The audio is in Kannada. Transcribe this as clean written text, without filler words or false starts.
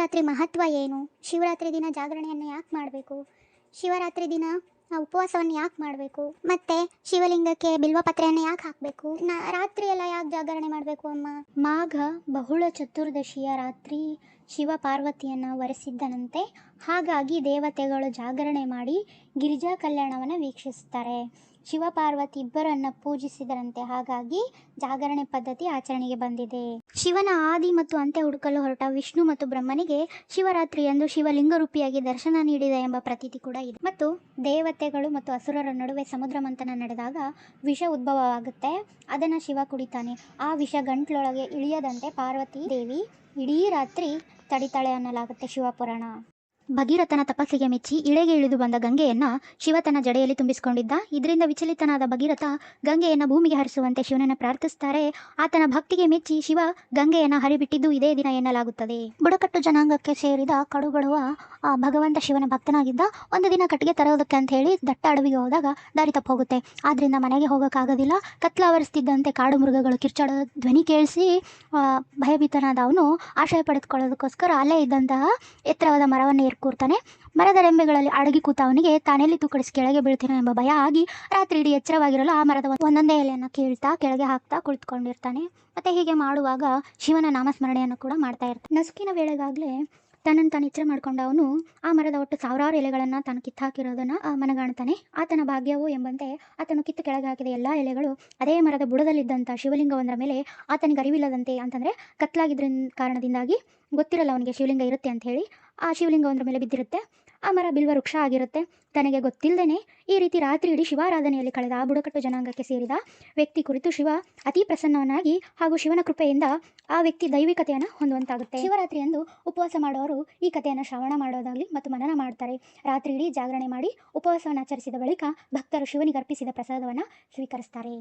ಶಿವರಾತ್ರಿ ಮಹತ್ವ ಏನು? ಶಿವರಾತ್ರಿ ದಿನ ಜಾಗರಣೆಯನ್ನು ಯಾಕೆ ಮಾಡಬೇಕು? ಶಿವರಾತ್ರಿ ದಿನ ಉಪವಾಸವನ್ನು ಯಾಕೆ ಮಾಡಬೇಕು? ಮತ್ತು ಶಿವಲಿಂಗಕ್ಕೆ ಬಿಲ್ವಪತ್ರೆಯನ್ನು ಯಾಕೆ ಹಾಕಬೇಕು? ರಾತ್ರಿ ಎಲ್ಲ ಯಾಕೆ ಜಾಗರಣೆ ಮಾಡಬೇಕು ಅಮ್ಮ? ಮಾಘ ಬಹುಳ ಚತುರ್ದಶಿಯ ರಾತ್ರಿ ಶಿವ ಪಾರ್ವತಿಯನ್ನು ವರಿಸಿದ್ದನಂತೆ. ಹಾಗಾಗಿ ದೇವತೆಗಳು ಜಾಗರಣೆ ಮಾಡಿ ಗಿರಿಜಾ ಕಲ್ಯಾಣವನ್ನು ವೀಕ್ಷಿಸ್ತಾರೆ. ಶಿವ ಪಾರ್ವತಿ ಇಬ್ಬರನ್ನು ಪೂಜಿಸಿದರಂತೆ. ಹಾಗಾಗಿ ಜಾಗರಣೆ ಪದ್ಧತಿ ಆಚರಣೆಗೆ ಬಂದಿದೆ. ಶಿವನ ಆದಿ ಮತ್ತು ಅಂತ್ಯ ಹುಡುಕಲು ಹೊರಟ ವಿಷ್ಣು ಮತ್ತು ಬ್ರಹ್ಮನಿಗೆ ಶಿವರಾತ್ರಿಯಂದು ಶಿವಲಿಂಗ ರೂಪಿಯಾಗಿ ದರ್ಶನ ನೀಡಿದೆ ಎಂಬ ಪ್ರತೀತಿ ಕೂಡ ಇದೆ. ಮತ್ತು ದೇವತೆಗಳು ಮತ್ತು ಅಸುರರ ನಡುವೆ ಸಮುದ್ರ ಮಂಥನ ನಡೆದಾಗ ವಿಷ ಉದ್ಭವವಾಗುತ್ತೆ. ಅದನ್ನು ಶಿವ ಕುಡಿತಾನೆ. ಆ ವಿಷ ಗಂಟ್ಲೊಳಗೆ ಇಳಿಯದಂತೆ ಪಾರ್ವತಿ ದೇವಿ ಇಡೀ ರಾತ್ರಿ ತಡಿತಾಳೆ ಅನ್ನಲಾಗುತ್ತೆ ಶಿವಪುರಾಣ. ಭಗೀರಥನ ತಪಸ್ಸಿಗೆ ಮೆಚ್ಚಿ ಇಳೆಗೆ ಇಳಿದು ಬಂದ ಗಂಗೆಯನ್ನು ಶಿವ ತನ್ನ ಜಡೆಯಲ್ಲಿ ತುಂಬಿಸಿಕೊಂಡಿದ್ದ. ಇದರಿಂದ ವಿಚಲಿತನಾದ ಭಗೀರಥ ಗಂಗೆಯನ್ನು ಭೂಮಿಗೆ ಹರಿಸುವಂತೆ ಶಿವನನ್ನು ಪ್ರಾರ್ಥಿಸ್ತಾರೆ. ಆತನ ಭಕ್ತಿಗೆ ಮೆಚ್ಚಿ ಶಿವ ಗಂಗೆಯನ್ನು ಹರಿಬಿಟ್ಟಿದ್ದು ಇದೇ ದಿನ ಎನ್ನಲಾಗುತ್ತದೆ. ಬುಡಕಟ್ಟು ಜನಾಂಗಕ್ಕೆ ಸೇರಿದ ಕಡುಬಡುವ ಭಗವಂತ ಶಿವನ ಭಕ್ತನಾಗಿದ್ದ. ಒಂದು ದಿನ ಕಟ್ಟಿಗೆ ತರೋದಕ್ಕೆ ಅಂತ ಹೇಳಿ ದಟ್ಟ ಅಡವಿಗೆ ಹೋದಾಗ ದಾರಿ ತಪ್ಪು ಹೋಗುತ್ತೆ. ಆದ್ದರಿಂದ ಮನೆಗೆ ಹೋಗೋಕ್ಕಾಗೋದಿಲ್ಲ. ಕತ್ಲಾವರಿಸ್ತಿದ್ದಂತೆ ಕಾಡು ಮೃಗಗಳು ಕಿರ್ಚಾಡೋ ಧ್ವನಿ ಕೇಳಿಸಿ ಭಯಭೀತನಾದ ಅವನು ಆಶ್ರಯ ಪಡೆದುಕೊಳ್ಳೋದಕ್ಕೋಸ್ಕರ ಅಲ್ಲೇ ಇದ್ದಂತಹ ಎತ್ತರವಾದ ಮರವನ್ನು ಕೂರ್ತಾನೆ. ಮರದ ರೆಂಬೆಗಳಲ್ಲಿ ಅಡಗಿ ಕೂತ ಅವನಿಗೆ ತಾನೆಲ್ಲಿ ತೂಕಡಿಸಿ ಕೆಳಗೆ ಬೀಳ್ತೀನೋ ಎಂಬ ಭಯ ಆಗಿ ರಾತ್ರಿ ಇಡೀ ಎಚ್ಚರವಾಗಿರಲು ಆ ಮರದ ಒಂದೊಂದೇ ಎಲೆಯನ್ನು ಕೀಳ್ತಾ ಕೆಳಗೆ ಹಾಕ್ತಾ ಕುಳಿತುಕೊಂಡಿರ್ತಾನೆ. ಮತ್ತು ಹೀಗೆ ಮಾಡುವಾಗ ಶಿವನ ನಾಮಸ್ಮರಣೆಯನ್ನು ಕೂಡ ಮಾಡ್ತಾ ಇರ್ತಾನೆ. ನಸುಕಿನ ವೇಳೆಗಾಗಲೇ ತನ್ನನ್ನು ತಾನು ಎಚ್ಚರ ಮಾಡಿಕೊಂಡ ಅವನು ಆ ಮರದ ಒಟ್ಟು ಸಾವಿರಾರು ಎಲೆಗಳನ್ನು ತಾನು ಕಿತ್ತಾಕಿರೋದನ್ನು ಮನಗಾಣ್ತಾನೆ. ಆತನ ಭಾಗ್ಯವೋ ಎಂಬಂತೆ ಆತನು ಕಿತ್ತು ಕೆಳಗೆ ಹಾಕಿದ ಎಲ್ಲ ಎಲೆಗಳು ಅದೇ ಮರದ ಬುಡದಲ್ಲಿದ್ದಂಥ ಶಿವಲಿಂಗವೊಂದರ ಮೇಲೆ ಆತನಿಗೆ ಅರಿವಿಲ್ಲದಂತೆ, ಅಂತಂದರೆ ಕತ್ಲಾಗಿದ್ದ ಕಾರಣದಿಂದಾಗಿ ಗೊತ್ತಿರಲ್ಲ ಅವನಿಗೆ ಶಿವಲಿಂಗ ಇರುತ್ತೆ ಅಂತ ಹೇಳಿ, ಆ ಶಿವಲಿಂಗವೊಂದರ ಮೇಲೆ ಬಿದ್ದಿರುತ್ತೆ. ಆ ಮರ ಬಿಲ್ವ ವೃಕ್ಷ ಆಗಿರುತ್ತೆ. ತನಗೆ ಗೊತ್ತಿಲ್ಲದೇ ಈ ರೀತಿ ರಾತ್ರಿ ಇಡೀ ಶಿವಾರಾಧನೆಯಲ್ಲಿ ಕಳೆದ ಆ ಬುಡಕಟ್ಟು ಜನಾಂಗಕ್ಕೆ ಸೇರಿದ ವ್ಯಕ್ತಿ ಕುರಿತು ಶಿವ ಅತಿ ಪ್ರಸನ್ನವನಾಗಿ ಹಾಗೂ ಶಿವನ ಕೃಪೆಯಿಂದ ಆ ವ್ಯಕ್ತಿ ದೈವಿಕತೆಯನ್ನು ಹೊಂದುವಂತಾಗುತ್ತೆ. ಶಿವರಾತ್ರಿಯಂದು ಉಪವಾಸ ಮಾಡುವವರು ಈ ಕಥೆಯನ್ನು ಶ್ರವಣ ಮಾಡೋದಾಗಲಿ ಮತ್ತು ಮನನ ಮಾಡ್ತಾರೆ. ರಾತ್ರಿ ಇಡೀ ಜಾಗರಣೆ ಮಾಡಿ ಉಪವಾಸವನ್ನು ಆಚರಿಸಿದ ಬಳಿಕ ಭಕ್ತರು ಶಿವನಿಗೆ ಅರ್ಪಿಸಿದ ಪ್ರಸಾದವನ್ನು ಸ್ವೀಕರಿಸ್ತಾರೆ.